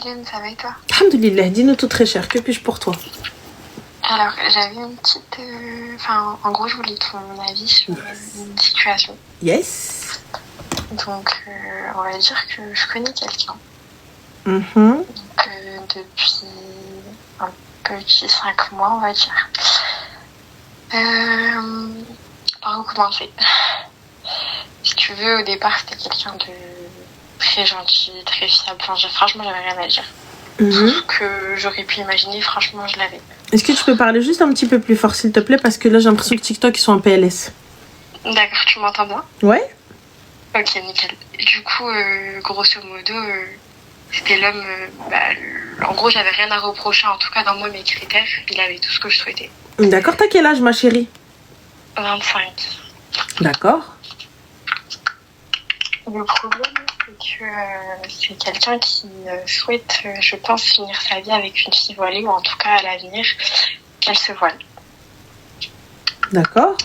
Hélène, ça va et toi? Alhamdoulilah, dis-nous tout très cher, que puis-je pour toi? Alors, j'avais une petite... Enfin, en gros, je voulais ton avis sur une situation. Yes. Donc, on va dire que je connais quelqu'un. Mhm. Donc, depuis un petit 5 mois, on va dire. Par où commencer? Si tu veux, au départ, c'était quelqu'un de très gentil, très fiable. Enfin, franchement, j'avais rien à dire. Tout ce que j'aurais pu imaginer, franchement, je l'avais. Est-ce que tu peux parler juste un petit peu plus fort, s'il te plaît? Parce que là, j'ai l'impression que TikTok, ils sont en PLS. D'accord, tu m'entends bien? Ouais. Ok, nickel. Du coup, grosso modo, c'était l'homme... en gros, j'avais rien à reprocher, en tout cas dans moi, mes critères. Il avait tout ce que je souhaitais. D'accord, t'as quel âge, ma chérie? 25. D'accord. Le problème, c'est que c'est quelqu'un qui souhaite, je pense, finir sa vie avec une fille voilée, ou en tout cas à l'avenir, qu'elle se voile. D'accord.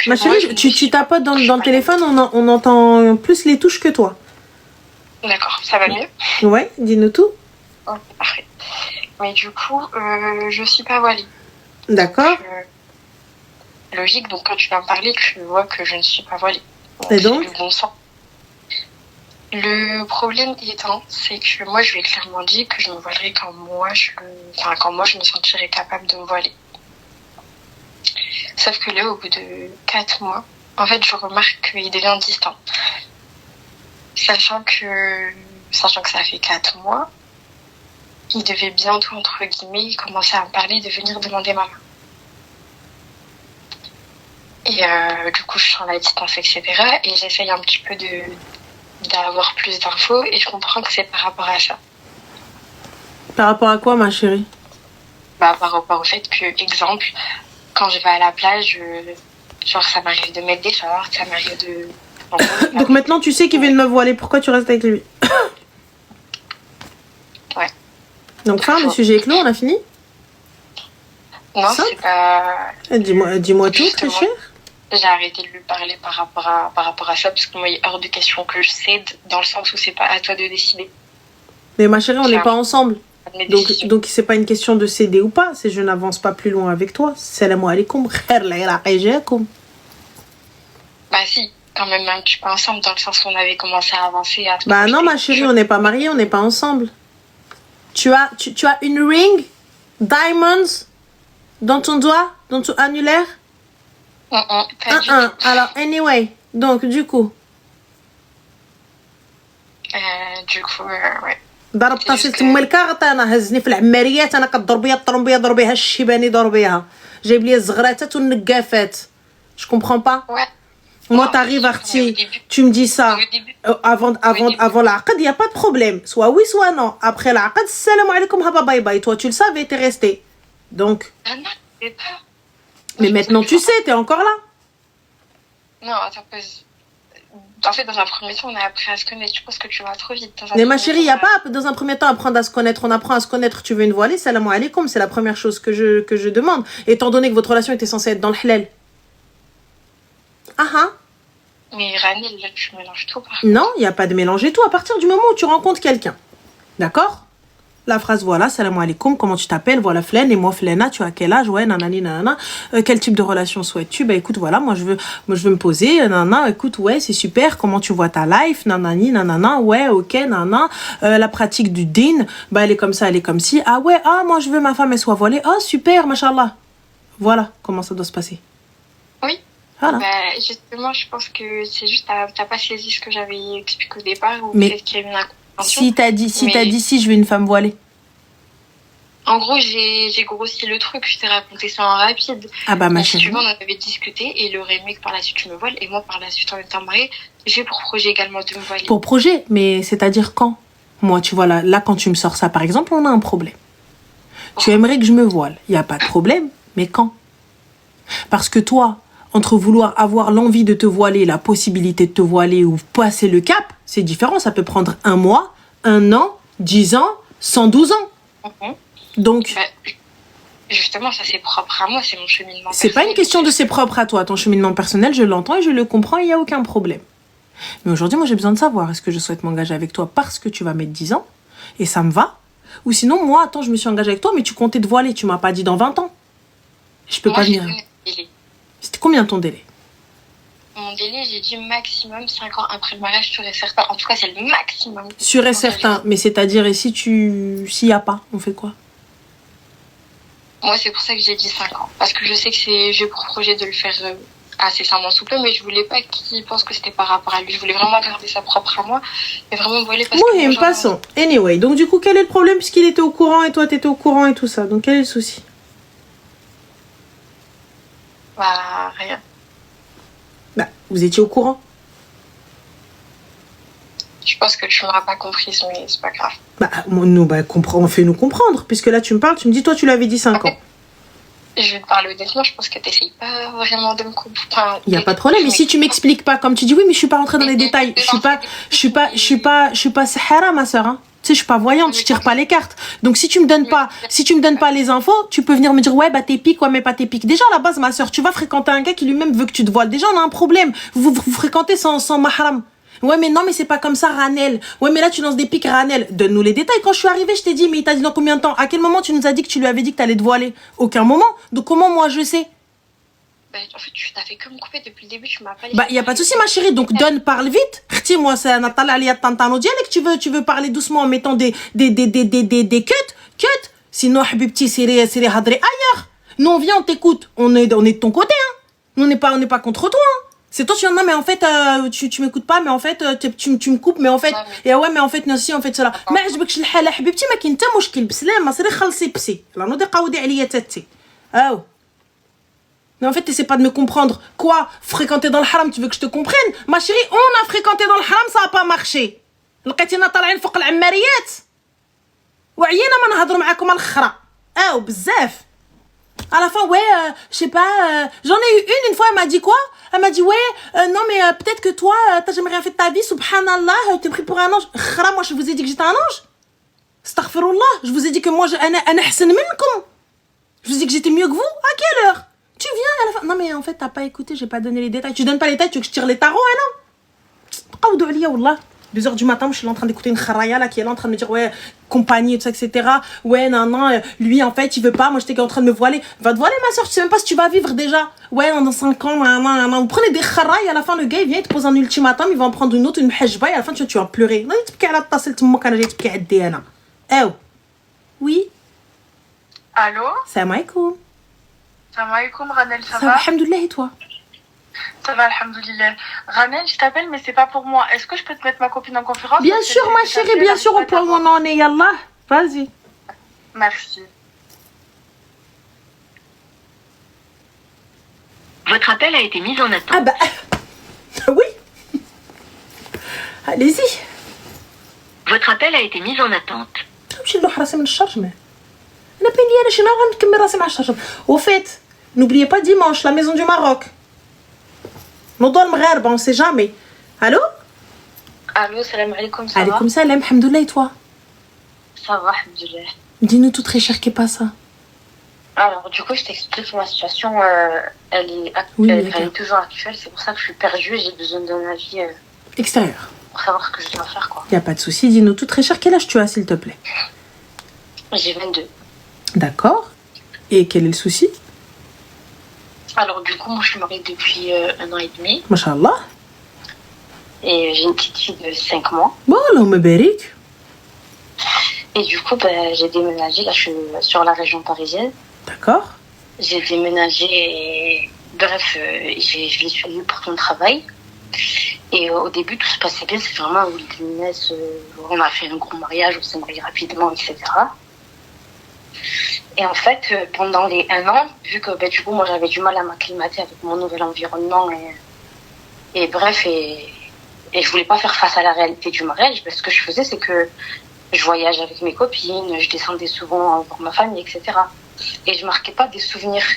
Ma moi, chérie, tu tapotes dans le téléphone, on entend plus les touches que toi. D'accord, ça va mieux? Ouais, dis-nous tout. Ok, parfait. Mais du coup, je suis pas voilée. D'accord. Logique, donc quand tu vas me parler, tu vois que je ne suis pas voilée. Et donc? C'est du bon sens. Le problème étant, c'est que moi, je lui ai clairement dit que je me voilerai quand moi, je me sentirais capable de me voiler. Sauf que là, au bout de 4 mois, en fait, je remarque qu'il devient distant. Sachant que ça fait 4 mois, il devait bientôt, entre guillemets, commencer à me parler de venir demander ma main. Et du coup, je sens la distance, etc. Et j'essaye un petit peu d'avoir plus d'infos et je comprends que c'est par rapport à ça. Par rapport à quoi, ma chérie? Par rapport au fait que, exemple, quand je vais à la plage, genre ça m'arrive de mettre des shorts, ça m'arrive de... Donc maintenant tu sais qu'il vient de me voiler, pourquoi tu restes avec lui? Ouais. Donc le sujet est clos, on a fini? Non, c'est pas... Dis-moi tout, très cher. J'ai arrêté de lui parler par rapport à ça, parce que moi, il est hors de question que je cède, dans le sens où c'est pas à toi de décider. Mais ma chérie, on n'est pas ensemble. Donc c'est pas une question de céder ou pas, c'est je n'avance pas plus loin avec toi. Salam alaikum, khair la ilaha. Bah si, quand même un petit peu ensemble, dans le sens où on avait commencé à avancer. Bah non, ma chérie, on n'est pas mariés, on n'est pas ensemble. Tu as une ring, diamonds, dans ton doigt, dans ton annulaire? Pas du tout. Alors, anyway, donc du coup. Ouais. ضربت سلت ملكه انا هزني في العماريات انا كضربيها الطرمبيه ضربيها الشيباني ضربيها جايب لي الزغراتات والنقافات. Je comprends pas. Ouais. Moi t'arrives Artie, tu me dis ça avant l'aqd, il y a pas de problème. Soit oui soit non. Après l'aqd, salam alaikum haba bye bye. Toi tu le savais, t'es resté. Donc non, je sais pas. Mais maintenant tu sais, t'es encore là. Non, attends, en fait, dans un premier temps, on a appris à se connaître. Je pense que tu vas trop vite. Mais ma chérie, il n'y a pas dans un premier temps apprendre à se connaître. On apprend à se connaître. Tu veux une voilée, salam alaikum. C'est la première chose que je demande. Étant donné que votre relation était censée être dans le halal. Mais Ranil, là, tu mélanges tout. Non, il n'y a pas de mélanger tout. À partir du moment où tu rencontres quelqu'un. D'accord? La phrase voilà, salam alaikum, comment tu t'appelles, voilà Flen, et moi Flena, tu as quel âge, ouais, nanani, nanana, quel type de relation souhaites-tu? Bah écoute, voilà, moi je veux me poser, nanana, écoute, ouais, c'est super, comment tu vois ta life, nanani, nanana, ouais, ok, nanana, la pratique du din, bah elle est comme ça, elle est comme ci, ah ouais, moi je veux ma femme, elle soit voilée, super, machallah. Voilà comment ça doit se passer. Oui. Voilà. Bah, justement, je pense que c'est juste, t'as pas saisi ce que j'avais expliqué au départ, ou peut-être qu'il y a une Si t'as dit si je veux une femme voilée. En gros, j'ai grossi le truc, je t'ai raconté ça en rapide. Ah bah ma chérie. Si tu veux, on en avait discuté et il aurait aimé que par la suite tu me voiles. Et moi, par la suite, en étant mariée, j'ai pour projet également de me voiler. Pour projet, mais c'est-à-dire quand? Moi, tu vois, là quand tu me sors ça, par exemple, on a un problème. Tu aimerais que je me voile. Il n'y a pas de problème, mais quand? Parce que toi, entre vouloir avoir l'envie de te voiler, la possibilité de te voiler ou passer le cap, c'est différent. Ça peut prendre 1 mois, 1 an, 10 ans, 112 ans. Donc, justement, ça c'est propre à moi, c'est mon cheminement personnel. C'est pas une question de c'est propre à toi. Ton cheminement personnel, je l'entends et je le comprends, il n'y a aucun problème. Mais aujourd'hui, moi j'ai besoin de savoir, est-ce que je souhaite m'engager avec toi parce que tu vas mettre 10 ans et ça me va, Ou sinon, moi, attends, je me suis engagée avec toi, mais tu comptais te voiler. Tu m'as pas dit dans 20 ans. Je peux pas venir. C'était combien ton délai? Mon délai, j'ai dit maximum 5 ans après le mariage, sûr et certain. En tout cas, c'est le maximum. Sûr et certain. Mais c'est-à-dire, et s'il y a pas, on fait quoi? Moi, c'est pour ça que j'ai dit 5 ans. Parce que je sais que j'ai pour projet de le faire assez simplement souple, mais je voulais pas qu'il pense que c'était par rapport à lui. Je voulais vraiment garder ça propre à moi et vraiment voiler parce que... Oui, passons. Anyway, donc du coup, quel est le problème puisqu'il était au courant et toi, t'étais au courant et tout ça? Donc, quel est le souci? Bah, rien. Bah, vous étiez au courant? Je pense que tu m'auras pas comprise, mais c'est pas grave. Bah, nous, fais-nous comprendre. Puisque là, tu me parles, tu me dis, toi, tu l'avais dit 5 ans. Je vais te parler honnêtement, je pense que t'essayes pas vraiment de me comprendre. Il y a pas de problème. Mais si tu m'expliques pas, comme tu dis, oui, mais je suis pas rentrée dans les détails. Je suis pas Sahara, ma sœur, hein. Tu sais, je suis pas voyante, je tire pas les cartes. Donc, si tu me donnes pas les infos, tu peux venir me dire, ouais, bah, t'es pique, ouais, mais pas t'es pique. Déjà, à la base, ma sœur, tu vas fréquenter un gars qui lui-même veut que tu te voiles. Déjà, on a un problème. Vous fréquentez sans mahram. Ouais, mais non, mais c'est pas comme ça, Ranel. Ouais, mais là, tu lances des piques, Ranel. Donne-nous les détails. Quand je suis arrivée, je t'ai dit, mais il t'a dit dans combien de temps? À quel moment tu nous as dit que tu lui avais dit que t'allais te voiler? Aucun moment. Donc, comment moi, je sais? Bah, en fait, tu t'as fait que me couper depuis le début, tu m'as pas dit. Bah, y a pas de souci, ma chérie. Donc, parle vite. Khti, moi, c'est Nathalie Ali Tantano Dialek. Tu veux parler doucement en mettant des cuts. Sinon, Habibti, c'est hadri ailleurs. Nous, on vient, on t'écoute. On est de ton côté, hein. Nous, on n'est pas contre toi, hein. C'est toi, tu dis, non, mais en fait, tu m'écoutes pas, mais en fait, tu me coupes, mais en fait, et ouais, mais en fait, non, si, en fait, cela. ما عجبكش الحالة حبيبتي ما كاين حتى مشكل بسلامة سيري خلصي بسي لا نوضي قاودي عليا تاتي mais en fait, t'essaies pas de me comprendre. Quoi? Fréquenter dans le haram, tu veux que je te comprenne? Ma chérie, on a fréquenté dans le haram, ça a pas marché. لقيتينا طالعين فوق العماريات وعيينا ما نهضروا معاكم على الخرا بزاف. À la fin, ouais, je sais pas, j'en ai eu une fois, elle m'a dit quoi? Elle m'a dit, ouais, non, mais peut-être que toi, t'as jamais rien fait de ta vie, subhanallah, t'es pris pour un ange. Khara, moi, je vous ai dit que j'étais un ange. Astaghfirullah, je vous ai dit que moi, أنا أحسن منكم. Je vous ai dit que j'étais mieux que vous. À quelle heure? Tu viens à la fin. Non, mais en fait, t'as pas écouté, j'ai pas donné les détails. Tu donnes pas les détails, tu veux que je tire les tarots, hein, non? قاودوا عليا والله. 2h du matin, je suis là en train d'écouter une kharaya là qui est là en train de me dire ouais, compagnie et tout ça, etc. Ouais, non, lui en fait il veut pas, moi j'étais en train de me voiler. Va te voiler ma soeur, tu sais même pas si tu vas vivre déjà. Ouais, dans 5 ans, non. Vous prenez des kharaya, à la fin le gars il vient, il te pose un ultimatum, il va en prendre une autre, une mhajba, et à la fin tu vas pleurer. Non, tu peux tassel تمك انا جاي تبكي عندي انا. Oui. Allô? Salam alaikum. Salam alaikum, Ranel, ça va? Alhamdoulilah, et toi? Ça va, alhamdoulilah. Ranel, je t'appelle, mais c'est pas pour moi. Est-ce que je peux te mettre ma copine en conférence? Bien sûr, ma chérie, bien sûr, au point où on en est, yallah. Vas-y. Merci. Votre appel a été mis en attente. Ah bah, oui. Allez-y. Votre appel a été mis en attente. Je vais راسي من الشرج mais. أنا بيني أنا شنو غنكمل راسي مع الشرج. Au fait, n'oubliez pas dimanche la maison du Maroc. موضوع المغاربة, on sait jamais. Allô? Allô, salam alaikum, ça va? Alaikum salam, alhamdoulilah, et toi? Ça va, alhamdoulilah. Dis-nous tout très cher, qu'est pas ça? Alors, du coup, je t'explique ma situation. Elle est toujours actuelle, c'est pour ça que je suis perdue. J'ai besoin d'un avis extérieur. Pour savoir ce que je dois faire, quoi. Y a pas de souci, dis-nous tout très cher. Quel âge tu as, s'il te plaît? J'ai 22. D'accord. Et quel est le souci? Alors, du coup, moi, je suis mariée depuis 1 an et demi. Masha'Allah. Et j'ai une petite fille de 5 mois. Bon, Allah me barik. Et du coup, j'ai déménagé. Là, je suis sur la région parisienne. D'accord. J'ai déménagé et... Bref, je l'ai suivi pour son travail. Et au début, tout se passait bien. C'est vraiment on a fait un gros mariage, on s'est marié rapidement, etc. Et en fait, pendant les 1 an, vu que du coup, moi, j'avais du mal à m'acclimater avec mon nouvel environnement et bref, et je voulais pas faire face à la réalité du mariage. Ce que je faisais, c'est que je voyageais avec mes copines, je descendais souvent voir ma famille, etc. Et je marquais pas des souvenirs.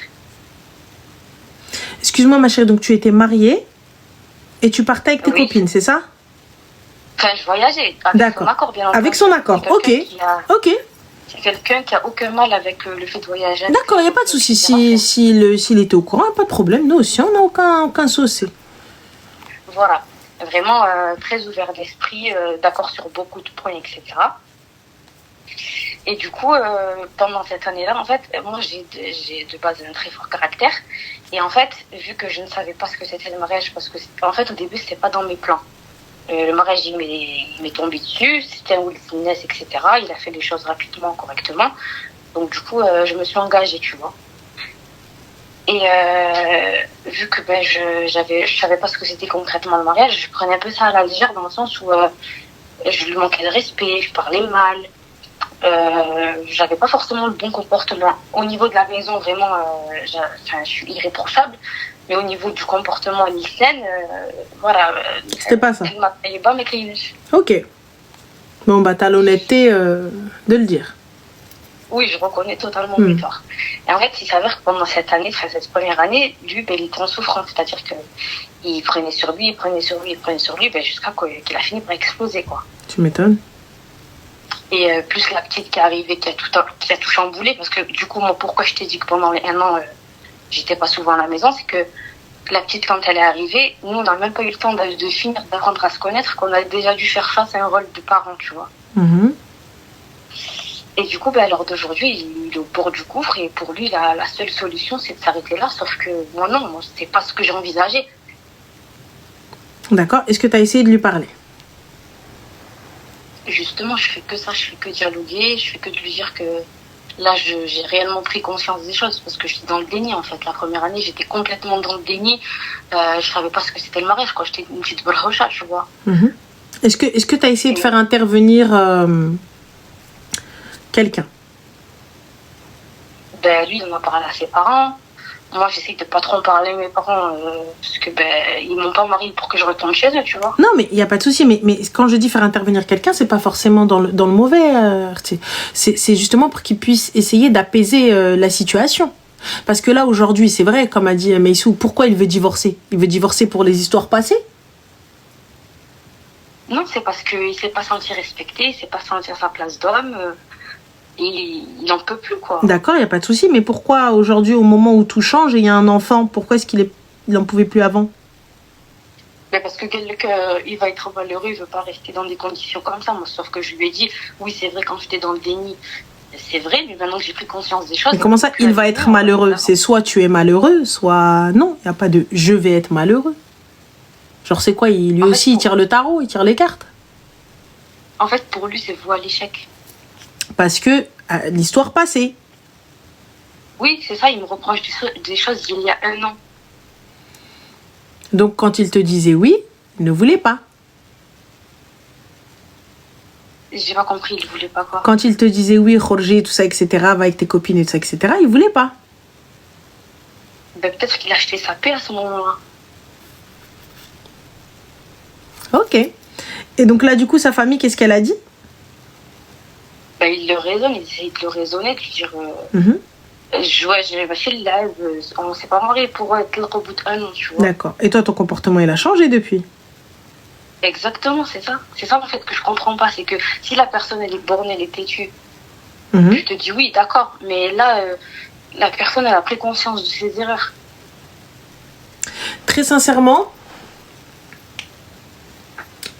Excuse-moi, ma chérie, donc tu étais mariée et tu partais avec tes copines, c'est ça? Enfin, je voyageais avec son accord, bien entendu. Avec son accord, ok. Ok. C'est quelqu'un qui a aucun mal avec le fait de voyager. D'accord, il n'y a pas de souci. S'il était au courant, pas de problème. Nous aussi, on n'a aucun souci. Voilà. Vraiment très ouvert d'esprit, d'accord sur beaucoup de points, etc. Et du coup, pendant cette année-là, en fait, moi, j'ai de base un très fort caractère. Et en fait, vu que je ne savais pas ce que c'était le mariage, parce que, en fait, au début, c'était pas dans mes plans. Le mariage, il m'est tombé dessus. C'était un will business, etc. Il a fait les choses rapidement, correctement. Donc, du coup, je me suis engagée, tu vois. Et vu que je savais pas ce que c'était concrètement le mariage, je prenais un peu ça à la légère dans le sens où je lui manquais de respect, je parlais mal. J'avais pas forcément le bon comportement. Au niveau de la maison, vraiment, je suis irréprochable. Mais au niveau du comportement Nissan, voilà. C'était pas ça. Elle m'a payé bas mes clients. Ok. Bon, bah, t'as l'honnêteté de le dire. Oui, je reconnais totalement mes torts. Et en fait, il s'avère que pendant cette année, enfin, cette première année, lui, ben, il était en souffrance. C'est-à-dire qu'il prenait sur lui, ben, jusqu'à qu'il a fini par exploser, quoi. Tu m'étonnes. Et plus la petite qui est arrivée, qui a tout chamboulé, parce que du coup, moi, pourquoi je t'ai dit que pendant les 1 an, j'étais pas souvent à la maison, c'est que la petite, quand elle est arrivée, nous, on n'a même pas eu le temps de finir d'apprendre à se connaître, qu'on a déjà dû faire face à un rôle de parent, tu vois. Et du coup, ben, à l'heure d'aujourd'hui, il est au bord du gouffre, et pour lui, la seule solution, c'est de s'arrêter là, sauf que moi, non, c'est pas ce que j'ai envisagé. D'accord. Est-ce que tu as essayé de lui parler? Justement, je fais que ça, je fais que dialoguer, je fais que de lui dire que là, j'ai réellement pris conscience des choses parce que j'étais dans le déni, en fait. La première année, j'étais complètement dans le déni. Je savais pas ce que c'était le mariage, quoi. J'étais une petite brocha, tu vois. Est-ce que tu as essayé de faire intervenir quelqu'un? Ben, lui, il en a parlé à ses parents. Moi, j'essaie de pas trop en parler à mes parents parce que ben, ils m'ont pas marié pour que je retourne chez eux, tu vois. Non, mais il n'y a pas de souci. Mais quand je dis faire intervenir quelqu'un, c'est pas forcément dans le mauvais. C'est justement pour qu'il puisse essayer d'apaiser la situation. Parce que là, aujourd'hui, c'est vrai, comme a dit Meissou, pourquoi il veut divorcer? Il veut divorcer pour les histoires passées? Non, c'est parce qu'il s'est pas senti respecté, il s'est pas senti à sa place d'homme. Il n'en peut plus, quoi. D'accord, il n'y a pas de souci. Mais pourquoi aujourd'hui, au moment où tout change et il y a un enfant, pourquoi est-ce qu'il n'en pouvait plus avant? Mais parce que il va être malheureux, il veut pas rester dans des conditions comme ça. Moi, sauf que je lui ai dit, oui, c'est vrai, quand j'étais dans le déni, c'est vrai, mais maintenant que j'ai pris conscience des choses... Mais comment ça, il va être malheureux? C'est soit tu es malheureux, soit non. Il n'y a pas de « je vais être malheureux ». Genre, c'est quoi? Lui aussi, il tire le tarot, il tire les cartes. En fait, pour lui, c'est voué à l'échec. Parce que l'histoire passée. Oui, c'est ça, il me reproche des choses d'il y a 1 an. Donc, quand il te disait oui, il ne voulait pas. J'ai pas compris, il voulait pas quoi? Quand il te disait oui, Jorge, tout ça, etc., va avec tes copines et tout ça, etc., il voulait pas. Ben, peut-être qu'il a acheté sa paix à ce moment-là. Ok. Et donc là, du coup, sa famille, qu'est-ce qu'elle a dit? Ben, il le raisonne, il essaie de le raisonner, de lui dire... je fais là, on s'est pas marié pour être le reboot 1 an, tu vois. D'accord. Et toi, ton comportement, il a changé depuis? Exactement, c'est ça. C'est ça, en fait, que je comprends pas. C'est que si la personne, elle est bornée, elle est têtue, je te dis oui, d'accord. Mais là, la personne, elle a pris conscience de ses erreurs. Très sincèrement,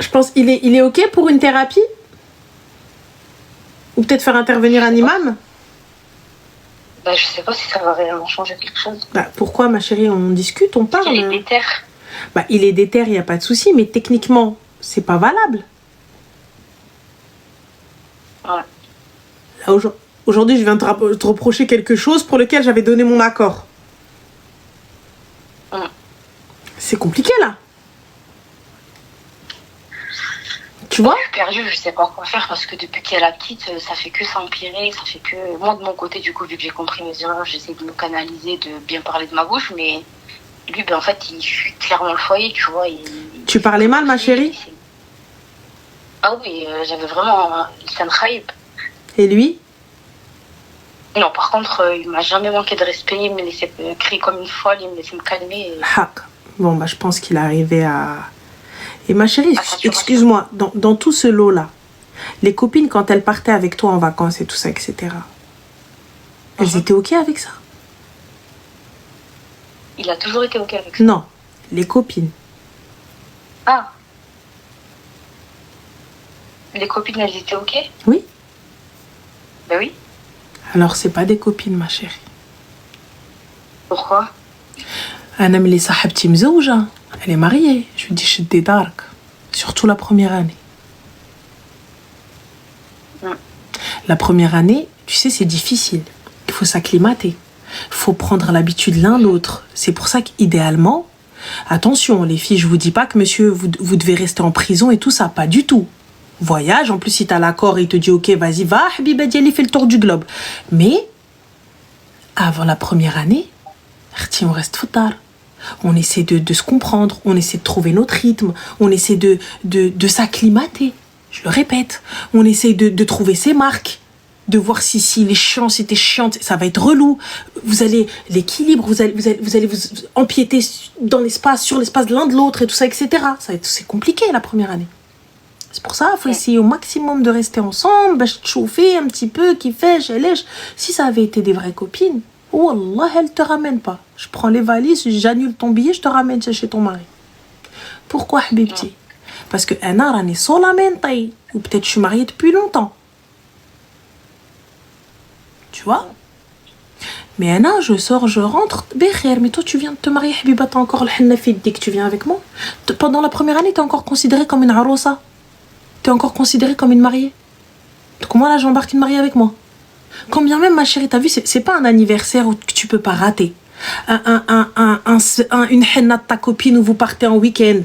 je pense qu'il est OK pour une thérapie? Ou peut-être faire intervenir un imam? Bah, je sais pas si ça va réellement changer quelque chose. Bah, pourquoi, ma chérie? On discute, on parle. Il est déter. Bah, il est déter, il n'y a pas de souci, mais techniquement, c'est pas valable. Ouais. Là, aujourd'hui, je viens te reprocher quelque chose pour lequel j'avais donné mon accord. C'est compliqué, là. Tu vois? Je suis perdue, je sais pas quoi faire parce que depuis qu'elle est la petite, ça fait que s'empirer, ça fait que... Moi, de mon côté, du coup, vu que j'ai compris mes erreurs, j'essaie de me canaliser, de bien parler de ma bouche, mais lui, ben, en fait, il fuit clairement le foyer, tu vois. Tu parlais mal, ma chérie? Ah oui, j'avais vraiment... Ça me hype. Et lui? Non, par contre, il m'a jamais manqué de respect, il me laissait crier comme une folle, il me laissait me calmer. Bon, bah, je pense qu'il arrivait à... Et ma chérie, excuse-moi, dans tout ce lot-là, les copines, quand elles partaient avec toi en vacances et tout ça, etc., elles étaient OK avec ça? Il a toujours été OK avec ça? Non, les copines. Ah. Les copines, elles étaient OK? Oui. Ben Alors, c'est pas des copines, ma chérie. Pourquoi? أنا ملي صاحبتي مزوجة. Elle est mariée. Je lui dis شدي دارك. Surtout la première année. La première année, tu sais, c'est difficile. Il faut s'acclimater. Il faut prendre l'habitude l'un l'autre. C'est pour ça qu'idéalement, attention, les filles, je vous dis pas que monsieur, vous devez rester en prison et tout ça, pas du tout. Voyage, en plus, si t'as l'accord, il te dit, ok, vas-y, va, Habiba Diali, fais le tour du globe. Mais, avant la première année, on reste foutar. On essaie de se comprendre, on essaie de trouver notre rythme, on essaie de s'acclimater. Je le répète, on essaie de trouver ses marques, de voir si les chiants, si t'es chiante, ça va être relou. Vous allez, l'équilibre, vous allez vous empiéter dans l'espace, sur l'espace de l'un de l'autre et tout ça, etc. C'est compliqué la première année. C'est pour ça qu'il faut essayer au maximum de rester ensemble, bah, chauffer un petit peu, kiffer, j'allège. Si ça avait été des vraies copines, wallah, elle te ramène pas. Je prends les valises, j'annule ton billet, je te ramène chez ton mari. Pourquoi, Habibti? Parce que un est solamente, ou peut-être je suis mariée depuis longtemps. Tu vois? Mais Anna, je sors, je rentre, békhir, mais toi tu viens de te marier, Habiba, t'as encore le henna fi que tu viens avec moi. Pendant la première année, t'es encore considérée comme une arosa. T'es encore considérée comme une mariée. Comment là, j'embarque une mariée avec moi? Combien même, ma chérie, t'as vu, c'est pas un anniversaire où tu peux pas rater. Une henna de ta copine où vous partez en week-end.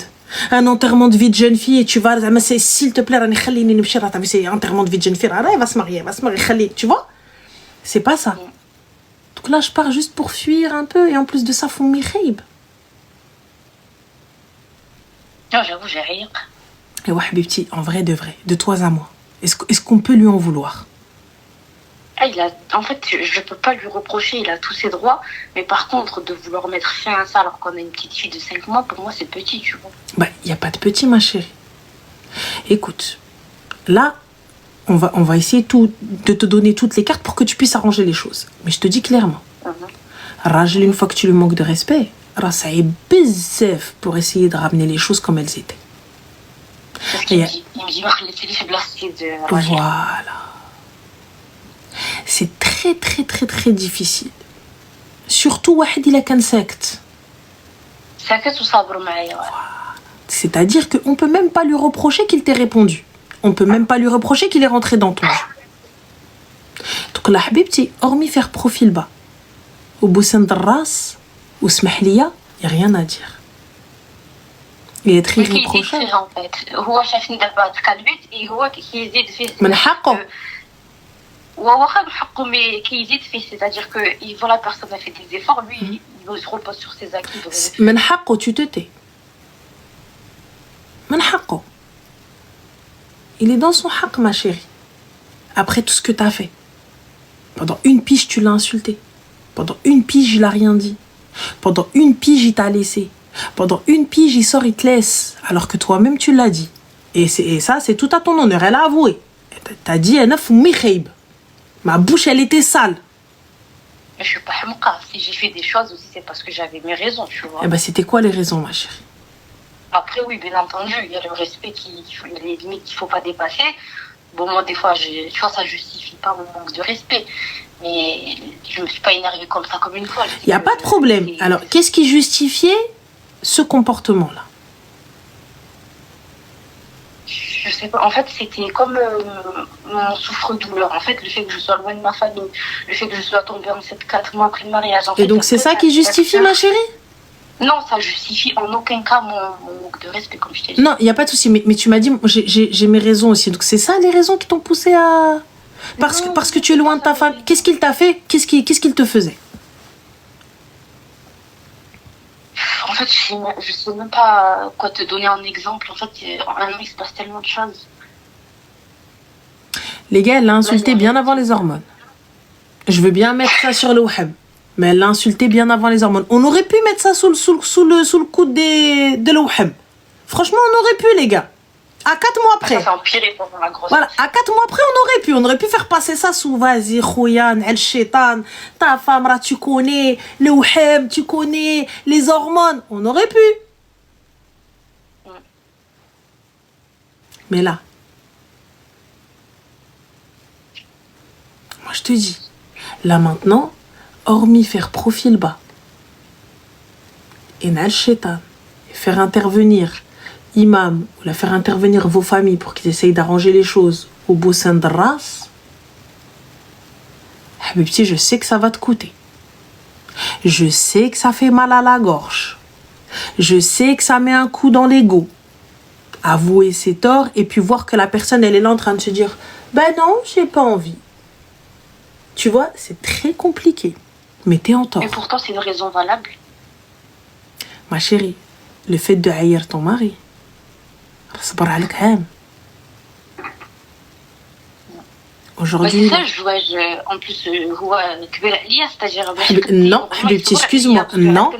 Un enterrement de vie de jeune fille et tu vas, s'il te plaît, t'as vu, c'est enterrement de vie de jeune fille, elle va se marier, tu vois? C'est pas ça. Donc là, je pars juste pour fuir un peu et en plus de ça, faut m'irrib. Non, j'avoue, j'ai rien. Et ouais, Habibti, en vrai de vrai, de toi à moi, est-ce qu'on peut lui en vouloir? En fait, je peux pas lui reprocher, il a tous ses droits, mais par contre, de vouloir mettre fin à ça alors qu'on a une petite fille de 5 mois, pour moi, c'est petit, tu vois. Bah, y a pas de petit, ma chérie. Écoute, là, on va essayer de te donner toutes les cartes pour que tu puisses arranger les choses. Mais je te dis clairement, Rajel, une fois que tu lui manques de respect, ça est bizarre pour essayer de ramener les choses comme elles étaient. C'est ce qu'il me dit. Il me dit, laissez-les faiblesses de Rajel. Voilà. C'est très très très très difficile. Surtout واحد il a qu'un secte. ساكت وصابر معايا. C'est-à-dire qu'on peut même pas lui reprocher qu'il t'ait répondu. On peut même pas lui reprocher qu'il est rentré dans ton jeu. Donc là, Habibti, hormis faire profil bas, au boussin de ras, ou smahliya, il n'y a rien à dire. Et être irréprochable. En fait. هو شافني دابا تقلبت et هو كيزيد فيه. من حقه. واخا بحقه mais كيزيد فيه, c'est-à-dire que la personne a fait des efforts, lui il se repose sur ses acquis. من حقه, tu te tais. من حقه. Il est dans son haq, ma chérie. Après tout ce que t'as fait. Pendant une pige, tu l'as insulté. Pendant une pige, il a rien dit. Pendant une pige, il t'a laissé. Pendant une pige, il sort, il te laisse. Alors que toi-même, tu l'as dit. Et ça, c'est tout à ton honneur. Elle a avoué. T'as dit, ma bouche, elle était sale. Mais je suis pas hamqa. Si j'ai fait des choses aussi, c'est parce que j'avais mes raisons, tu vois. Eh ben, c'était quoi les raisons, ma chérie? Après, oui, bien entendu, il y a le respect, les limites qu'il ne faut pas dépasser. Bon, moi, des fois, tu vois, ça ne justifie pas mon manque de respect. Mais je ne me suis pas énervée comme ça, comme une fois. Il n'y a pas de problème. Alors, qu'est-ce qui justifiait ce comportement-là? Je sais pas. En fait, c'était comme mon souffre-douleur. En fait, le fait que je sois loin de ma famille, le fait que je sois tombée enceinte 4 mois après le mariage. Et donc, c'est ça qui justifie, ma chérie? Non, ça justifie en aucun cas mon manque de respect, comme je t'ai dit. Non, il n'y a pas de souci. Mais tu m'as dit, j'ai mes raisons aussi. Donc, c'est ça les raisons qui t'ont poussé à... Parce que tu es loin de ta famille. Qu'est-ce qu'il t'a fait? Qu'est-ce qu'il te faisait? En fait, je sais même pas quoi te donner en exemple. En fait, en un an, il se passe tellement de choses. Les gars, elle l'a insulté bien avant les hormones. Je veux bien mettre ça sur le web. Mais elle l'a insulté bien avant les hormones. On aurait pu mettre ça sous le coup de l'ouham. Franchement, on aurait pu, les gars. À 4 mois après. Ça s'est empiré pendant la grossesse. Voilà, à 4 mois après, on aurait pu faire passer ça sous vas-y, Khouyan, El Shaitan, ta femme, là, tu connais, le wouham, tu connais, les hormones. On aurait pu. Mais là, moi, je te dis, Là maintenant, hormis faire profil bas, et nal shaitan, et faire intervenir imam, ou la faire intervenir vos familles pour qu'ils essayent d'arranger les choses au beau sein de race, Habibti, je sais que ça va te coûter. Je sais que ça fait mal à la gorge. Je sais que ça met un coup dans l'ego. Avouer ses torts et puis voir que la personne, elle est là en train de se dire « Ben non, j'ai pas envie. » Tu vois, c'est très compliqué. Mais t'es en tort. Et pourtant, c'est une raison valable. Ma chérie, le fait de haïr ton mari, صبر عليك عام. Aujourd'hui... c'est ça, en plus, c'est-à-dire... Non, حبيبتي, excuse-moi. Non.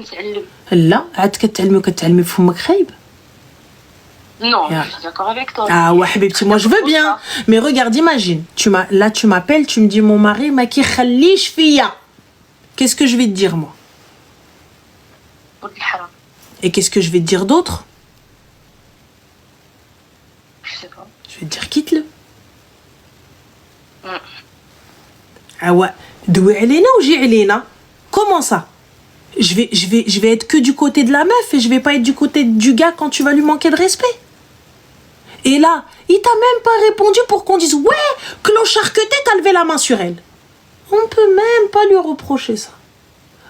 لا, عاد كتعلمي وكتعلمي بفمك خايب. Non, je suis d'accord avec toi. Ah ouais, حبيبتي, moi je veux bien. Mais regarde, imagine, là tu m'appelles, tu me dis mon mari ما كيخليش فيا. Qu'est-ce que je vais te dire moi? Et qu'est-ce que je vais te dire d'autre? Je sais pas. Je vais te dire quitte-le. Ah ouais, doué علينا وجي علينا. Comment ça? Je vais être que du côté de la meuf et je vais pas être du côté du gars quand tu vas lui manquer de respect. Et là, il t'a même pas répondu pour qu'on dise ouais, clochard que t'es, t'as levé la main sur elle. On peut même pas lui reprocher ça.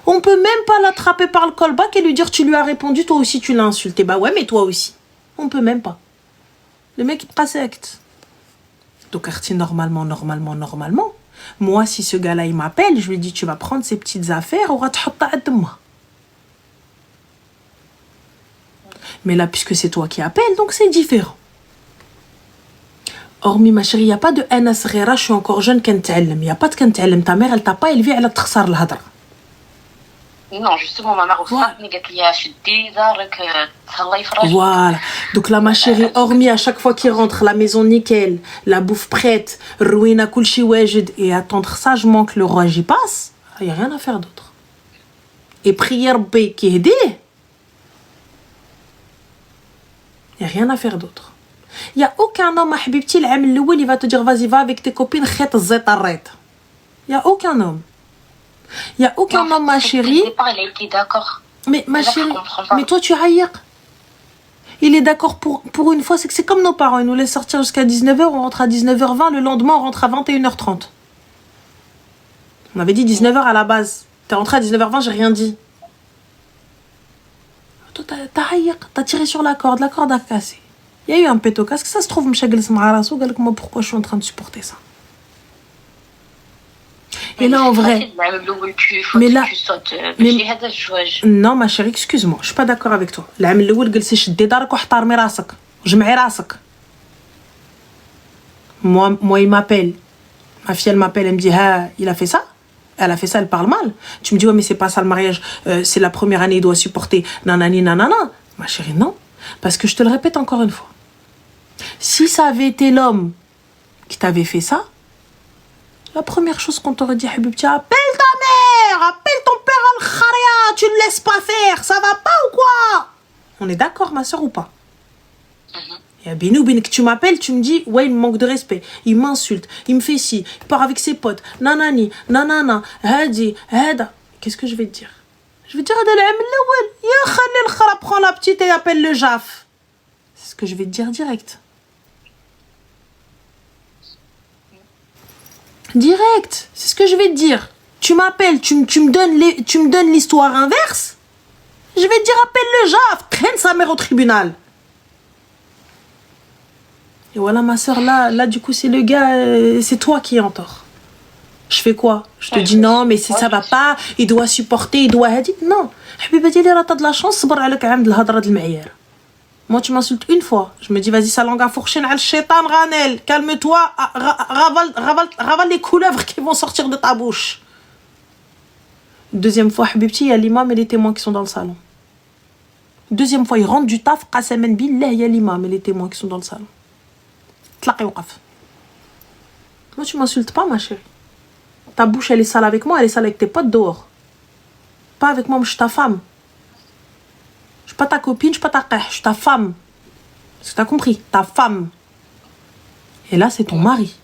On peut même pas l'attraper par le callback et lui dire tu lui as répondu, toi aussi tu l'as insulté. Bah ouais, mais toi aussi. On peut même pas. Le mec il te secte. Donc Arti, normalement. Moi, si ce gars-là il m'appelle, je lui dis tu vas prendre ces petites affaires, aura te moi. Mais là, puisque c'est toi qui appelles, donc c'est différent. Hormis ma chérie, il n'y a pas de Anas Ghera, je suis encore jeune, il n'y a pas de Kent'alem. Ta mère, elle t'a pas élevé, elle a t'khsar l'hadra. Non, justement, ma mère aussi, voilà. Donc là, ma chérie, hormis à chaque fois qu'il rentre, la maison nickel, la bouffe prête, rouina kulchi wajid, et attendre sagement que le roi j'y passe, il n'y a rien à faire d'autre. Et prière B qui aide, il n'y a rien à faire d'autre. Il n'y a aucun homme, habibti, il va te dire vas-y, va avec tes copines, khet zet arrête. Il n'y a aucun homme. Il n'y a aucun homme, ma chérie. Au départ, il a été d'accord. Mais ma chérie, mais toi tu haïs. Il est d'accord pour une fois, c'est que c'est comme nos parents. Ils nous laissent sortir jusqu'à 19h, on rentre à 19h20, le lendemain on rentre à 21h30. On avait dit 19h à la base. T'es rentré à 19h20, j'ai rien dit. Toi t'as tiré sur la corde a cassé. Il y a eu un péto casque, ça se trouve, moi pourquoi je suis en train de supporter ça? Et là, en vrai... Mais là... Non, ma chérie, excuse-moi, je suis pas d'accord avec toi. العام الأول جلسي شدي دارك واحترمي راسك وجمعي راسك. Moi, il m'appelle. Ma fille, elle m'appelle, elle me dit, ah, il a fait ça? Elle a fait ça, elle parle mal. Tu me dis, ouais, mais c'est pas ça le mariage. C'est la première année, il doit supporter. Nanani, nanana. Ma chérie, non. Parce que je te le répète encore une fois. Si ça avait été l'homme qui t'avait fait ça, la première chose qu'on t'aurait dit, Habibti, appelle ta mère, appelle ton père al-Kharia, tu ne laisses pas faire, ça va pas ou quoi? On est d'accord, ma soeur, ou pas? Et à Binou, que tu m'appelles, tu me dis, ouais, il me manque de respect, il m'insulte, il me fait ci, il part avec ses potes, nanani, nanana, hadi, hada. Qu'est-ce que je vais te dire? Je vais te dire, prends la petite et appelle le JAF. C'est ce que je vais te dire direct. Direct, c'est ce que je vais te dire. Tu m'appelles, tu me donnes l'histoire inverse. Je vais te dire appelle le JAF, traîne sa mère au tribunal. Et voilà ma soeur, là du coup c'est le gars, c'est toi qui es en tort. Je fais quoi? Je te dis non mais ça va pas, il doit supporter, il doit dire non. Habibati li t'as de la chance, صبر عليك عند الهضره د المعيار. Moi, tu m'insultes une fois. Je me dis, vas-y, sa langue à fourcher, al shaitan, Ranel. Calme-toi, ravale les couleuvres qui vont sortir de ta bouche. Deuxième fois, Habibti, il y a l'imam et les témoins qui sont dans le salon. Deuxième fois, il rentre du taf, qasamen billah, il y a l'imam et les témoins qui sont dans le salon. Tlaqi waqaf. Moi, tu m'insultes pas, ma chérie. Ta bouche, elle est sale avec moi, elle est sale avec tes potes dehors. Pas avec moi, je suis ta femme. Je suis pas ta copine, je suis pas ta je suis ta femme. Est-ce que t'as compris? Ta femme. Et là, c'est ton mari.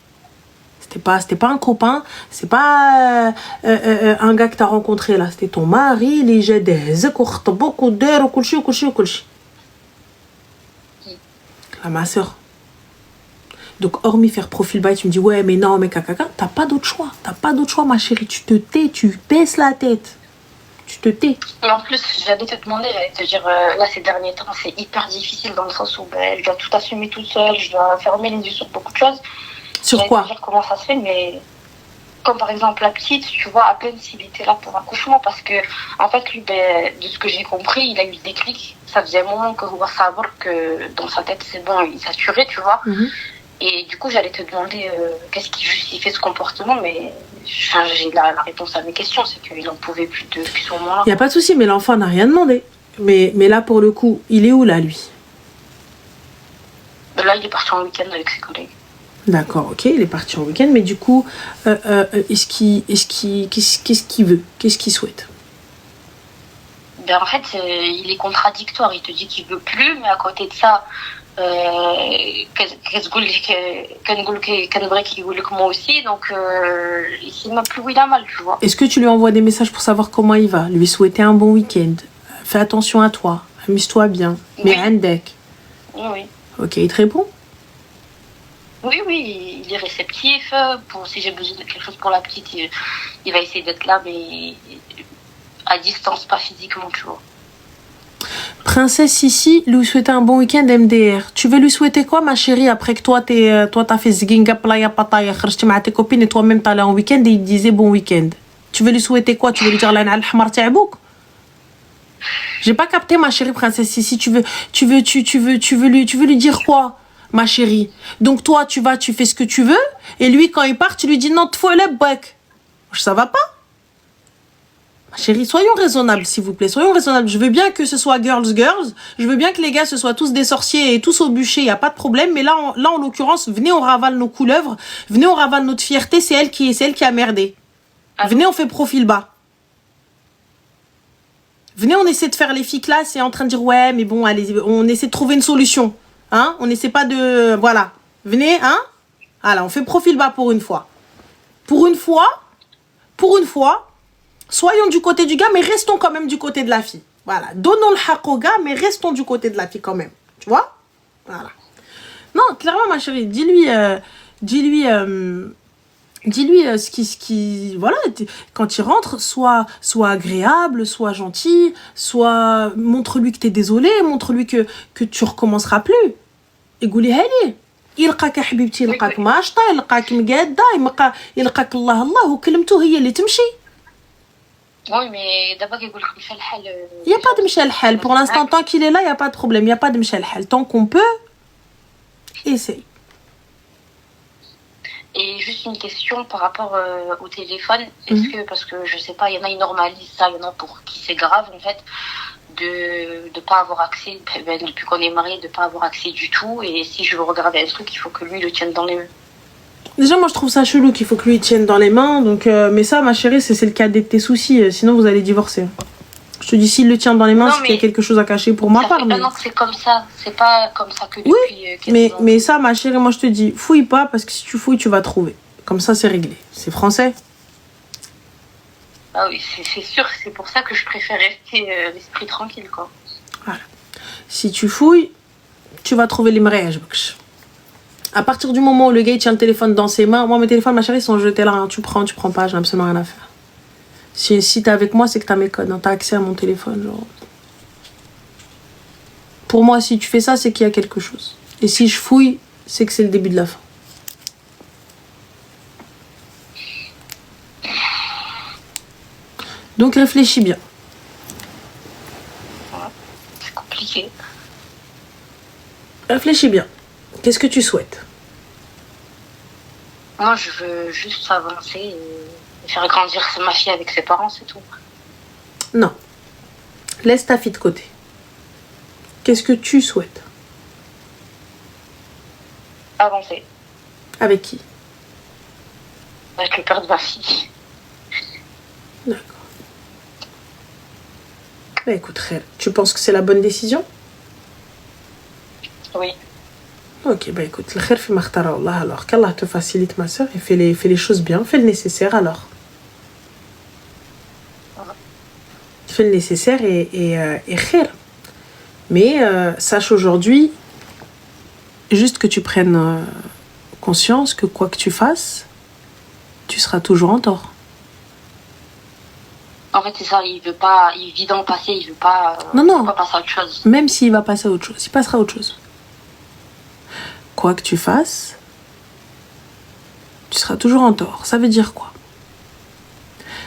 C'était pas un copain, c'est pas un gars que t'as rencontré là, c'était ton mari, les jadez, beaucoup d'heures, kulchi. Là, ma soeur. Donc, hormis faire profil bas, tu me dis, ouais, mais non, mais caca, t'as pas d'autre choix. T'as pas d'autre choix, ma chérie. Tu te tais, tu baisses la tête. Tu te tais. Mais en plus, j'allais te demander, j'allais te dire, là, ces derniers temps, c'est hyper difficile dans le sens où je dois tout assumer toute seule, je dois fermer les yeux sur beaucoup de choses. Sur J'allais quoi? te dire comment ça se fait, mais comme par exemple la petite, tu vois, à peine s'il était là pour l'accouchement, parce que, en fait, lui, de ce que j'ai compris, il a eu le déclic. Ça faisait un moment que vous savoir que dans sa tête, c'est bon, il s'assurait, tu vois. Mm-hmm. Et du coup, j'allais te demander qu'est-ce qui justifiait ce comportement, mais j'ai la réponse à mes questions, c'est qu'il n'en pouvait plus depuis ce moment-là. Il n'y a pas de souci, mais l'enfant n'a rien demandé. Mais là, pour le coup, il est où là, lui? Là, il est parti en week-end avec ses collègues. D'accord, ok, il est parti en week-end, mais du coup, qu'est-ce qu'il veut? Qu'est-ce qu'il souhaite? Ben, en fait, il est contradictoire. Il te dit qu'il veut plus, mais à côté de ça, moi aussi, donc il sait même plus où il a mal, tu vois. Est-ce que tu lui envoies des messages pour savoir comment il va? Lui souhaiter un bon week-end? Fais attention à toi, amuse-toi bien. Mais Andek. Oui. Ok, il te répond? Oui, il est réceptif. Si j'ai besoin de quelque chose pour la petite, il va essayer d'être là, mais à distance, pas physiquement, tu vois. Princesse Sissi lui souhaiter un bon week-end MDR. Tu veux lui souhaiter quoi, ma chérie, après que toi t'as fait zginga playa pataya, kharjti ma tes copines et toi-même t'allais en week-end et il disait bon week-end. Tu veux lui souhaiter quoi? Tu veux lui dire la al-hamar ta'bouk? J'ai pas capté, ma chérie princesse Sissi. Tu veux lui dire quoi, ma chérie? Donc toi, tu fais ce que tu veux et lui, quand il part, tu lui dis non, te faut le bec. Ça va pas? Chérie, soyons raisonnables, s'il vous plaît. Soyons raisonnables. Je veux bien que ce soit girls. Je veux bien que les gars, ce soient tous des sorciers et tous au bûcher. Il n'y a pas de problème. Mais là, en l'occurrence, venez, on ravale nos couleuvres. Venez, on ravale notre fierté. C'est elle qui a merdé. Venez, on fait profil bas. Venez, on essaie de faire les filles classes et en train de dire, ouais, mais bon, allez, on essaie de trouver une solution. Hein? On n'essaie pas de... Voilà. Venez, hein? Voilà, on fait profil bas pour une fois. Pour une fois... Soyons du côté du gars, mais restons quand même du côté de la fille. Voilà. Donnons le haq au gars, mais restons du côté de la fille quand même. Tu vois? Voilà. Non, clairement, ma chérie, dis-lui ce qui... Voilà, quand il rentre, soit agréable, soit gentil, montre-lui que t'es désolé, montre-lui que tu recommenceras plus. Et gouli hali. يلقاك حبيبتي يلقاك ماشطه يلقاك مقاده يلقاك الله وكلمته هي اللي تمشي. Oui, mais d'abord, il n'y a pas de Michel Hal. Pour l'instant, tant qu'il est là, il n'y a pas de problème. Il n'y a pas de Michel Hal. Tant qu'on peut, essaye. Et juste une question par rapport au téléphone. Est-ce que, parce que je sais pas, il y en a, ils normalisent ça, il y en a pour qui c'est grave, en fait, de pas avoir accès, depuis qu'on est mariés, de pas avoir accès du tout. Et si je veux regarder un truc, il faut que lui le tienne dans les mains. Déjà, moi, je trouve ça chelou qu'il faut que lui tienne dans les mains. Donc, mais ça, ma chérie, c'est le cadet de tes soucis. Sinon, vous allez divorcer. Je te dis, s'il le tient dans les mains, c'est qu'il y a quelque chose à cacher pour ma part. Non, c'est comme ça. C'est pas comme ça que depuis... Oui, mais ça, ma chérie, moi, je te dis, fouille pas, parce que si tu fouilles, tu vas trouver. Comme ça, c'est réglé. C'est français. Ah oui, c'est sûr. C'est pour ça que je préfère rester l'esprit tranquille, quoi. Voilà. Si tu fouilles, tu vas trouver les mariages. À partir du moment où le gars il tient le téléphone dans ses mains, moi mes téléphones, ma chérie, ils sont jetés là. Hein. Tu prends pas, j'ai absolument rien à faire. Si t'es avec moi, c'est que t'as mes codes, hein. T'as accès à mon téléphone. Genre. Pour moi, si tu fais ça, c'est qu'il y a quelque chose. Et si je fouille, c'est que c'est le début de la fin. Donc réfléchis bien. C'est compliqué. Réfléchis bien. Qu'est-ce que tu souhaites? Moi, je veux juste avancer et faire grandir ma fille avec ses parents, c'est tout. Non. Laisse ta fille de côté. Qu'est-ce que tu souhaites? Avancer. Avec qui? Avec le père de ma fille. D'accord. Bah écoute, tu penses que c'est la bonne décision? Oui. Ok, bah écoute, le khair fi ma khtara Allah, alors qu'Allah te facilite ma soeur et fais les choses bien, fais le nécessaire alors. Fais le nécessaire et khair. Mais sache aujourd'hui, juste que tu prennes conscience que quoi que tu fasses, tu seras toujours en tort. En fait, c'est ça, il vit dans le passé, il veut pas, Non, il non. veut pas passer à autre chose. Même s'il va passer à autre chose, il passera à autre chose. Quoi que tu fasses, tu seras toujours en tort. Ça veut dire quoi?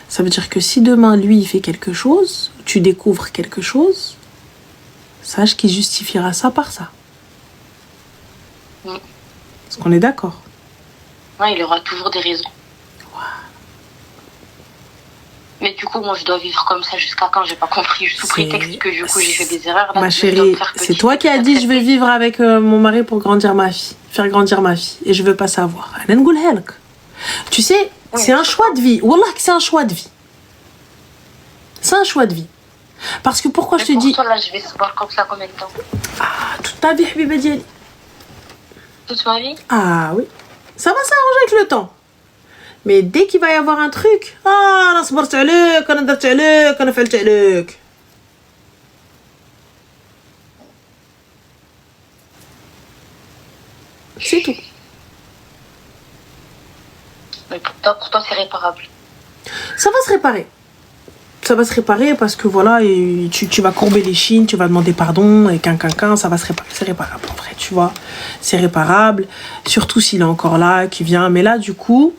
Ça veut dire que si demain, lui, il fait quelque chose, tu découvres quelque chose, sache qu'il justifiera ça par ça. Est-ce qu'on est d'accord? Ouais, il aura toujours des raisons. Mais du coup, moi, je dois vivre comme ça jusqu'à quand? J'ai pas compris. Sous prétexte que du coup, j'ai fait des erreurs. Là, ma chérie, c'est toi qui as dit je vais vivre avec mon mari pour grandir ma fille, faire grandir ma fille, et je veux pas savoir. Tu sais, c'est un choix de vie. Wallah, c'est un choix de vie. C'est un choix de vie. Parce que pourquoi je te dis. Toi, là, je vais savoir comme ça combien de temps? Ah, toute ta vie, Habiba Diali. Toute ma vie? Ah oui. Ça va s'arranger avec le temps. Mais dès qu'il va y avoir un truc, انا صبرت عليك انا درت عليك انا فعلت عليك. C'est tout. Mais pour toi, c'est réparable. Ça va se réparer. Ça va se réparer parce que voilà, et tu vas courber les chines, tu vas demander pardon, et ça va se réparer. C'est réparable en vrai, tu vois. C'est réparable. Surtout s'il est encore là, qu'il vient. Mais là, du coup,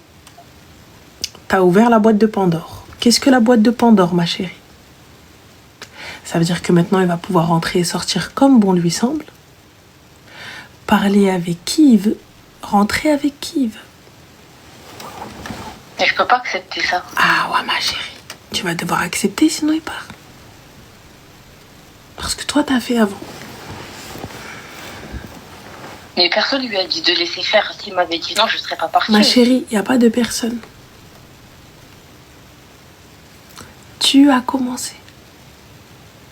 t'as ouvert la boîte de Pandore. Qu'est-ce que la boîte de Pandore, ma chérie? Ça veut dire que maintenant, il va pouvoir rentrer et sortir comme bon lui semble. Parler avec qui il veut. Rentrer avec qui il veut. Mais je peux pas accepter ça. Ah ouais, ma chérie. Tu vas devoir accepter, sinon il part. Parce que toi, t'as fait avant. Mais personne lui a dit de laisser faire. S'il m'avait dit non, je serais pas partie. Ma chérie, il n'y a pas de personne. Tu as commencé.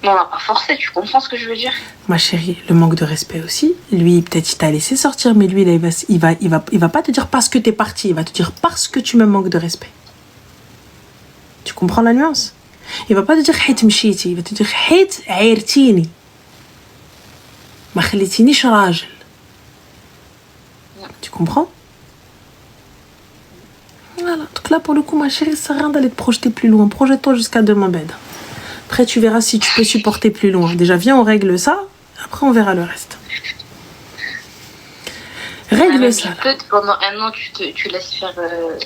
Non, on n'a pas forcé, tu comprends ce que je veux dire? Ma chérie, le manque de respect aussi. Lui, peut-être il t'a laissé sortir, mais lui, là, il va pas te dire parce que t'es parti. Il va te dire parce que tu me manques de respect. Tu comprends la nuance? Il va pas te dire حيت مشيتي, il va te dire حيت عيرتيني. ما خليتينيش راجل. Tu comprends? Voilà. Donc là, pour le coup, ma chérie, ça sert à rien d'aller te projeter plus loin. Projette-toi jusqu'à demain, bed. Après, tu verras si tu peux supporter plus loin. Déjà, viens, on règle ça. Après, on verra le reste. Règle ça. Pendant un an, tu laisses faire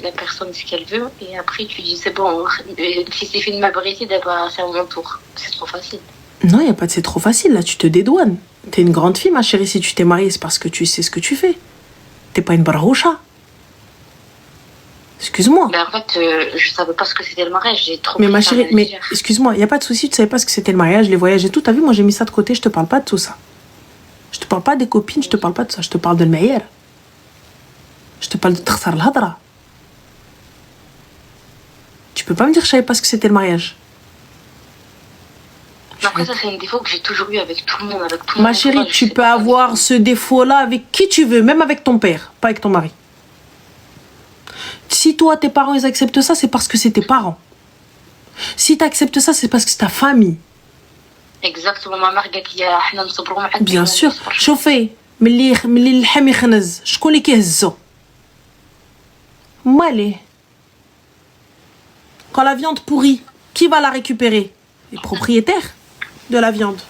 la personne ce qu'elle veut. Et après, tu dis, c'est bon, si c'est fini ma vérité, c'est à mon tour. C'est trop facile. Non, il n'y a pas de c'est trop facile. Là, tu te dédouanes. T'es une grande fille, ma chérie. Si tu t'es mariée, c'est parce que tu sais ce que tu fais. T'es pas une barroucha. Excuse-moi. Mais en fait, je savais pas ce que c'était le mariage. J'ai trop. Mais ma chérie, mais excuse-moi, il n'y a pas de souci, tu savais pas ce que c'était le mariage, les voyages et tout. T'as vu, moi j'ai mis ça de côté, je te parle pas de tout ça. Je te parle pas des copines, je te parle pas de ça. Je te parle de le meilleur. Je te parle de Takhsar al-Hadra. Tu peux pas me dire que je savais pas ce que c'était le mariage. Après, ça, c'est un défaut que j'ai toujours eu avec tout le monde. Ma chérie, tu peux avoir ce défaut-là avec qui tu veux, même avec ton père, pas avec ton mari. Si toi, tes parents, ils acceptent ça, c'est parce que c'est tes parents. Si tu acceptes ça, c'est parce que c'est ta famille. Exactement, ma mère dit bien sûr. شوفي ملي اللحم يخنز شكون اللي كيهزو مالي. Quand la viande pourrit, qui va la récupérer? Les propriétaires de la viande.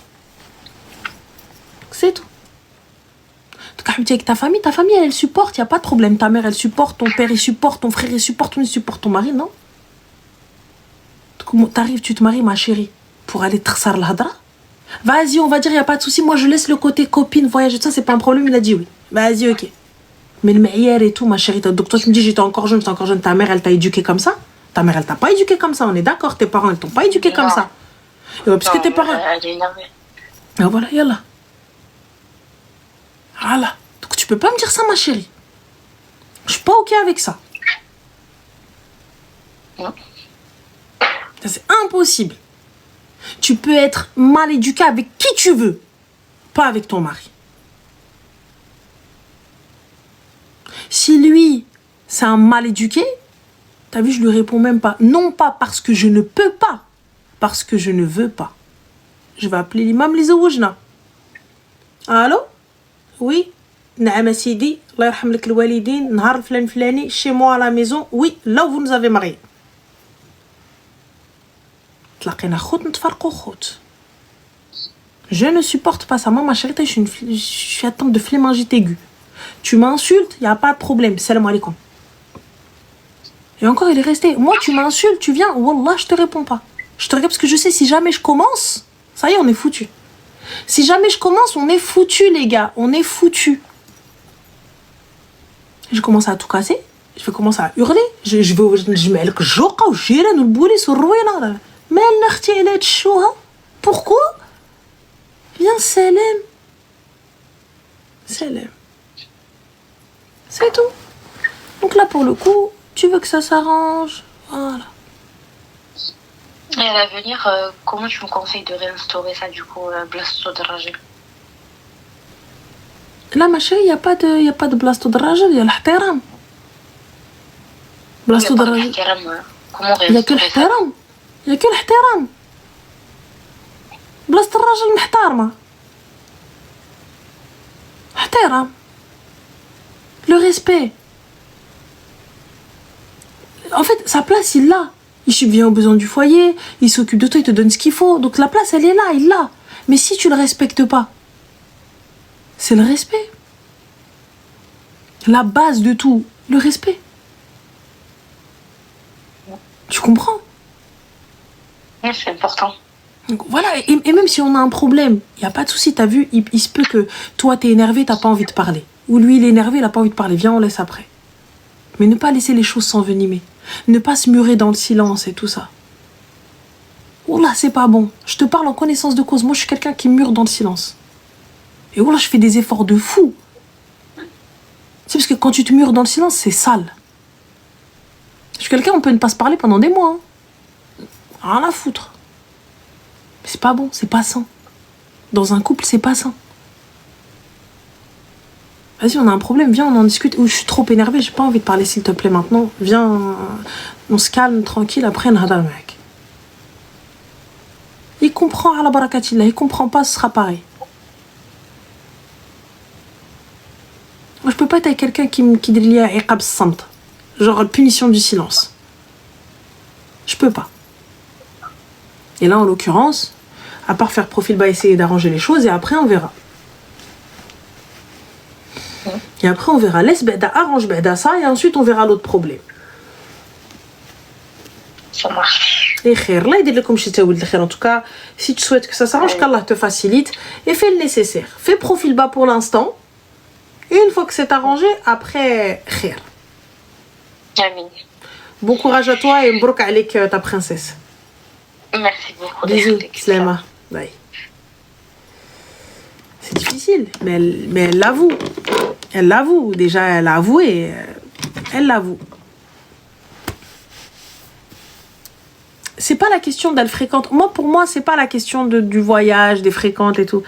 C'est tout. Avec ta famille, elle supporte, il n'y a pas de problème. Ta mère, elle supporte, ton père, il supporte, ton frère, il supporte, il supporte ton mari, non? T'arrives, tu te maries, ma chérie, pour aller Takhsar al-Hadra. Vas-y, on va dire, il n'y a pas de souci. Moi, je laisse le côté copine, voyage et tout ça, c'est pas un problème. Il a dit oui. Vas-y, ok. Mais le meilleur et tout, ma chérie, donc toi, tu me dis, j'étais encore jeune. Ta mère, elle t'a éduqué comme ça? Ta mère, elle t'a pas éduqué comme ça, on est d'accord? Tes parents, ils t'ont pas éduqué comme ça. Et ouais, parce que tes parents. Elle est énervée. Ah, voilà, yallah. Voilà. Donc tu peux pas me dire ça, ma chérie. Je suis pas ok avec ça. Non. Ça, c'est impossible. Tu peux être mal éduqué avec qui tu veux, pas avec ton mari. c'est un mal éduqué. T'as vu, je lui réponds même pas. Non pas parce que je ne peux pas, parce que je ne veux pas. Je vais appeler l'imam les Zawajna. Allô? Oui? Naam Sidi, Allah yarham lak al-walidin, nahar flan flani, chez moi à la maison. Oui, là où vous nous avez mariés. تلاقينا خوت نتفرقوا خوت. Je ne supporte pas ça. Moi, ma chérie, je suis atteinte de flémingite aiguë. Tu m'insultes, il n'y a pas de problème. Salam alaikum. Et encore, il est resté. Moi, tu m'insultes, tu viens. Wallah, je te réponds pas. Je te regarde parce que je sais, si jamais je commence, ça y est, on est foutu. Si jamais je commence, on est foutu, les gars. On est foutu. Je commence à tout casser. Je vais commencer à hurler. Je mets le joqa ou jiran ou le boulis ou le rouina. Mais elle n'a pas. Pourquoi? Viens, salam. Salam. C'est tout. Donc là, pour le coup, tu veux que ça s'arrange. Voilà. Et à l'avenir, comment tu me conseilles de réinstaurer ça, du coup, blasto de rajel? Là, ma chérie, il n'y a pas de blasto de rajel, il y a l'ihtiram. Blasto de rajel. Il n'y a que l'ihtiram. Il n'y a que l'ihtiram. Blasto de rajel محترمة. Ihtiram. Le respect. En fait, sa place, il l'a. Il subvient aux besoins du foyer, il s'occupe de toi, il te donne ce qu'il faut. Donc la place, elle est là, il l'a. Mais si tu le respectes pas, c'est le respect. La base de tout, le respect. Tu comprends? Oui, c'est important. Donc, voilà, et même si on a un problème, il n'y a pas de souci, t'as vu, il se peut que toi, t'es énervé, t'as pas envie de parler. Ou lui, il est énervé, il a pas envie de parler. Viens, on laisse après. Mais ne pas laisser les choses s'envenimer. Ne pas se murer dans le silence et tout ça. Wallah, c'est pas bon. Je te parle en connaissance de cause. Moi, je suis quelqu'un qui mure dans le silence. Et wallah, je fais des efforts de fou. C'est parce que quand tu te mures dans le silence, c'est sale. Je suis quelqu'un, on peut ne pas se parler pendant des mois. Rien à foutre. Mais c'est pas bon, c'est pas sain. Dans un couple, c'est pas sain. Vas-y, on a un problème, viens, on en discute. Ou je suis trop énervée, j'ai pas envie de parler, s'il te plaît, maintenant. Viens, on se calme, tranquille, après, on hadar mec. Il comprend, à la barakatillah, il comprend pas, ce sera pareil. Moi, je peux pas être avec quelqu'un qui dit à iqab samt. Genre, punition du silence. Je peux pas. Et là, en l'occurrence, à part faire profil bas, essayer d'arranger les choses, et après, on verra. Et après, on verra. Laisse Beda, arrange Beda ça, et ensuite, on verra l'autre problème. Ça marche. Et khair, là, il dit comme je t'ai dit, en tout cas, si tu souhaites que ça s'arrange, qu'Allah te facilite, et fais le nécessaire. Fais profil bas pour l'instant, et une fois que c'est arrangé, après, khair. Amin. Bon courage à toi, et mbrouk avec ta princesse. Merci beaucoup. Bisous, Slema. Bye. C'est difficile, mais elle l'avoue. Elle l'avoue. Déjà, elle a avoué. Elle l'avoue. C'est pas la question d'elle fréquente. Moi, pour moi, c'est pas la question du voyage, des fréquentes et tout.